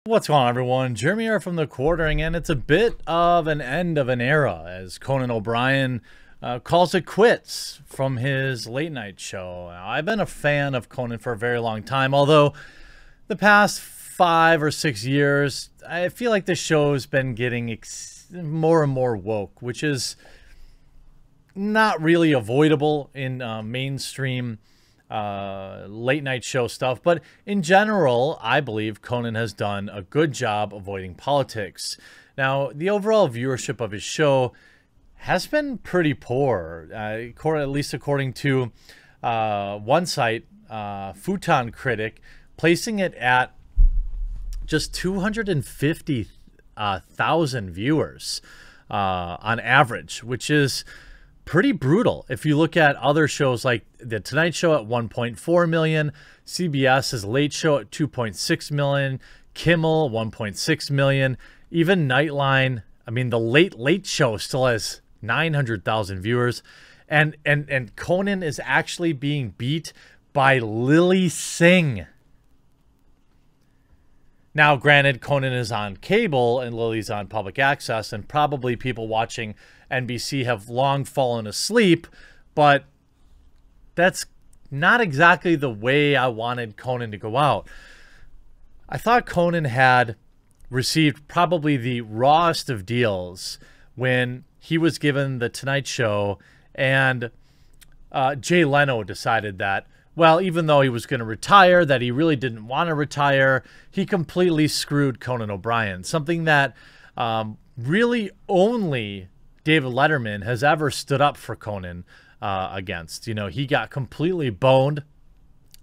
What's going on, everyone? Jeremy here from The Quartering, and it's a bit of an end of an era as Conan O'Brien calls it quits from his late night show. Now, I've been a fan of Conan for a very long time, although the past 5 or 6 years, I feel like the show's been getting more and more woke, which is not really avoidable in mainstream late night show stuff, but in general, I believe Conan has done a good job avoiding politics. Now, the overall viewership of his show has been pretty poor, at least according to one site, Futon Critic, placing it at just 250,000 viewers on average, which is pretty brutal. If you look at other shows like The Tonight Show at 1.4 million, CBS's Late Show at 2.6 million, Kimmel 1.6 million, even Nightline. I mean, the Late Show still has 900,000 viewers, and Conan is actually being beat by Lilly Singh. Now, granted, Conan is on cable and Lilly's on public access, and probably people watching NBC have long fallen asleep, but that's not exactly the way I wanted Conan to go out. I thought Conan had received probably the rawest of deals when he was given The Tonight Show, and Jay Leno decided that, well, even though he was going to retire, that he really didn't want to retire, he completely screwed Conan O'Brien, something that really only David Letterman has ever stood up for Conan against. You know, he got completely boned.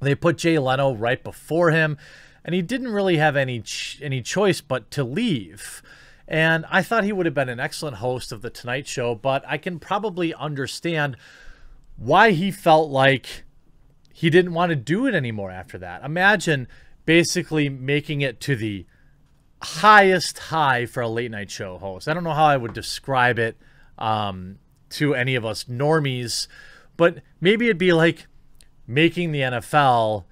They put Jay Leno right before him, and he didn't really have any choice but to leave. And I thought he would have been an excellent host of The Tonight Show, but I can probably understand why he felt like he didn't want to do it anymore after that. Imagine basically making it to the highest high for a late night show host. I don't know how I would describe it to any of us normies, but maybe it'd be like making the NFL,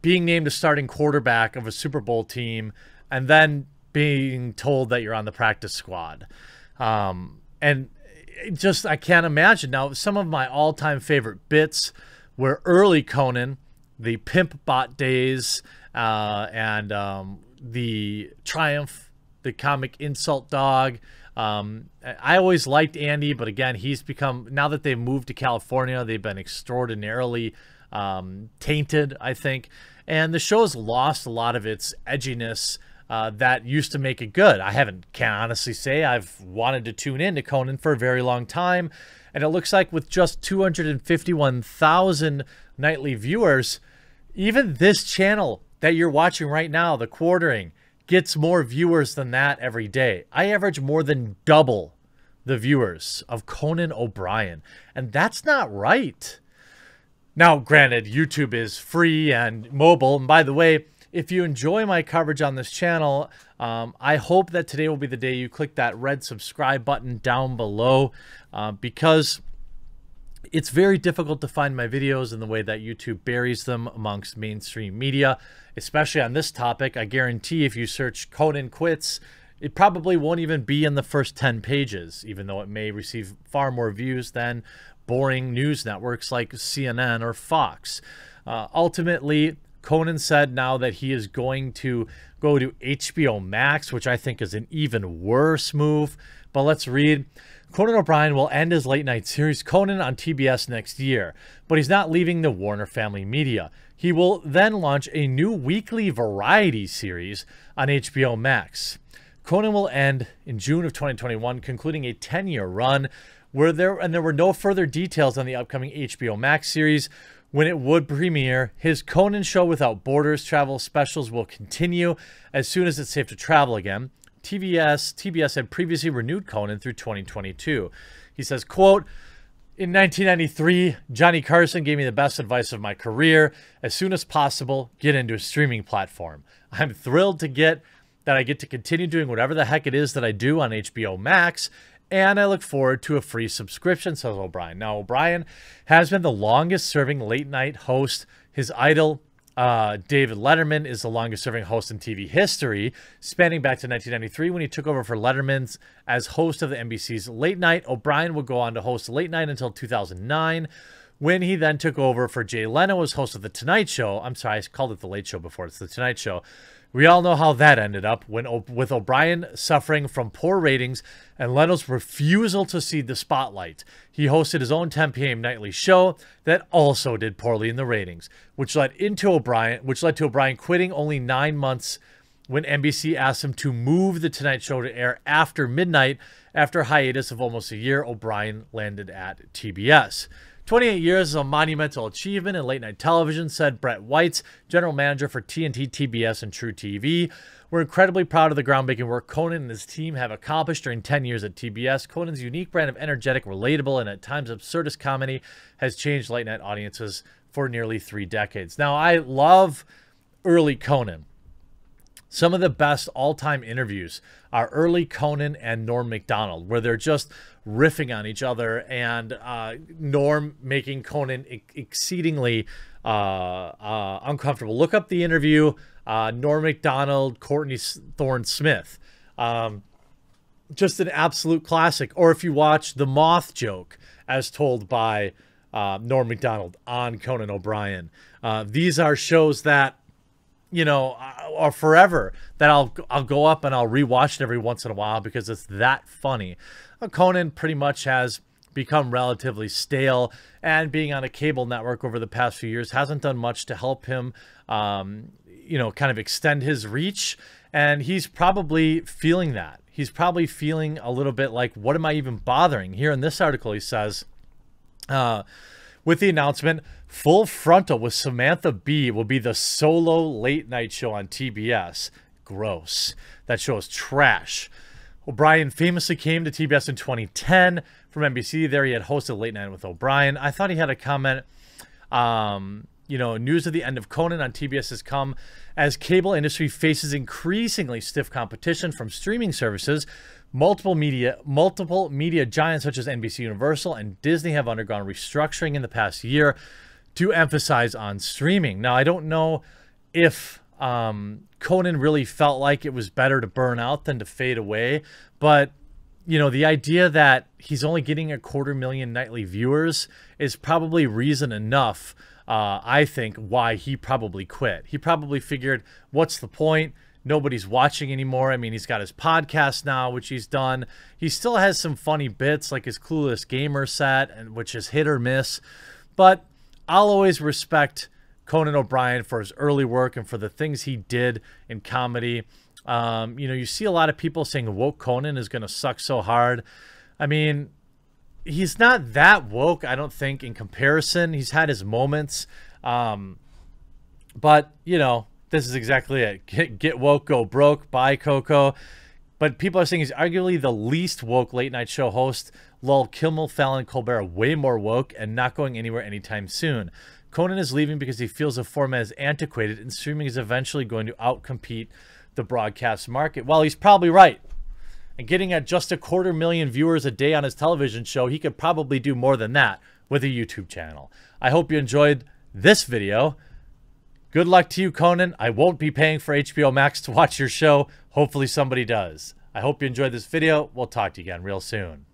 being named a starting quarterback of a Super Bowl team, and then being told that you're on the practice squad. And just, I can't imagine. Now, some of my all-time favorite bits were early Conan, the Pimp Bot days, and the Triumph, the comic insult dog. I always liked Andy, but again, he's become, now that they've moved to California, they've been extraordinarily tainted, I think. And the show's lost a lot of its edginess that used to make it good. Can't honestly say I've wanted to tune in to Conan for a very long time. And it looks like with just 251,000 nightly viewers, even this channel that you're watching right now, The Quartering, gets more viewers than that every day. I average more than double the viewers of Conan O'Brien, and that's not right. Now, granted, YouTube is free and mobile, and by the way, if you enjoy my coverage on this channel, I hope that today will be the day you click that red subscribe button down below, because it's very difficult to find my videos in the way that YouTube buries them amongst mainstream media, especially on this topic. I guarantee if you search Conan Quits, it probably won't even be in the first 10 pages, even though it may receive far more views than boring news networks like CNN or Fox. Ultimately, Conan said now that he is going to go to HBO Max, which I think is an even worse move. But let's read. Conan O'Brien will end his late night series Conan on TBS next year, but he's not leaving the Warner Family Media. He will then launch a new weekly variety series on HBO Max. Conan will end in June of 2021, concluding a 10-year run where there were no further details on the upcoming HBO Max series. When it would premiere, his Conan Show Without Borders travel specials will continue as soon as it's safe to travel again. TBS had previously renewed Conan through 2022. He says, quote, "In 1993, Johnny Carson gave me the best advice of my career. As soon as possible, get into a streaming platform. I'm thrilled that I get to continue doing whatever the heck it is that I do on HBO Max, and I look forward to a free subscription," says O'Brien. Now, O'Brien has been the longest-serving late-night host. His idol David Letterman is the longest-serving host in TV history, spanning back to 1993 when he took over for Letterman's as host of the NBC's Late Night. O'Brien would go on to host Late Night until 2009, when he then took over for Jay Leno as host of The Tonight Show. I'm sorry, I called it The Late Show before. It's The Tonight Show. We all know how that ended up, with O'Brien suffering from poor ratings and Leno's refusal to see the spotlight. He hosted his own 10 p.m. nightly show that also did poorly in the ratings, which led to O'Brien quitting only 9 months when NBC asked him to move The Tonight Show to air after midnight. After a hiatus of almost a year, O'Brien landed at TBS. 28 years is a monumental achievement in late-night television, said Brett Whites, general manager for TNT, TBS, and True TV. We're incredibly proud of the groundbreaking work Conan and his team have accomplished during 10 years at TBS. Conan's unique brand of energetic, relatable, and at times absurdist comedy has changed late-night audiences for nearly 3 decades. Now, I love early Conan. Some of the best all-time interviews are early Conan and Norm Macdonald, where they're just riffing on each other, and Norm making Conan exceedingly uncomfortable. Look up the interview, Norm Macdonald, Courtney Thorne Smith. Just an absolute classic. Or if you watch The Moth Joke, as told by Norm Macdonald on Conan O'Brien. These are shows that, you know, or forever, that I'll go up and I'll rewatch it every once in a while because it's that funny. Conan pretty much has become relatively stale, and being on a cable network over the past few years hasn't done much to help him, you know, kind of extend his reach. And he's probably feeling that. He's probably feeling a little bit like, what am I even bothering? Here in this article, he says, with the announcement, Full Frontal with Samantha Bee will be the solo late night show on TBS. Gross. That show is trash. O'Brien famously came to TBS in 2010 from NBC. There he had hosted Late Night with O'Brien. I thought he had a comment. You know, news of the end of Conan on TBS has come as cable industry faces increasingly stiff competition from streaming services. Multiple media giants such as NBC Universal and Disney have undergone restructuring in the past year to emphasize on streaming. Now, I don't know if Conan really felt like it was better to burn out than to fade away, but you know, the idea that he's only getting 250,000 nightly viewers is probably reason enough, I think, why he probably quit. He probably figured, what's the point? Nobody's watching anymore. I mean, he's got his podcast now, which he's done. He still has some funny bits like his Clueless Gamer set, and which is hit or miss. But I'll always respect Conan O'Brien for his early work and for the things he did in comedy. You know, you see a lot of people saying woke Conan is going to suck so hard. I mean, he's not that woke, I don't think, in comparison. He's had his moments. But, you know, this is exactly it. Get woke, go broke, buy Coco. But people are saying he's arguably the least woke late night show host. Lol, Kimmel, Fallon, Colbert are way more woke and not going anywhere anytime soon. Conan is leaving because he feels the format is antiquated and streaming is eventually going to outcompete the broadcast market. Well, he's probably right. And getting at just 250,000 viewers a day on his television show, he could probably do more than that with a YouTube channel. I hope you enjoyed this video. Good luck to you, Conan. I won't be paying for HBO Max to watch your show. Hopefully somebody does. I hope you enjoyed this video. We'll talk to you again real soon.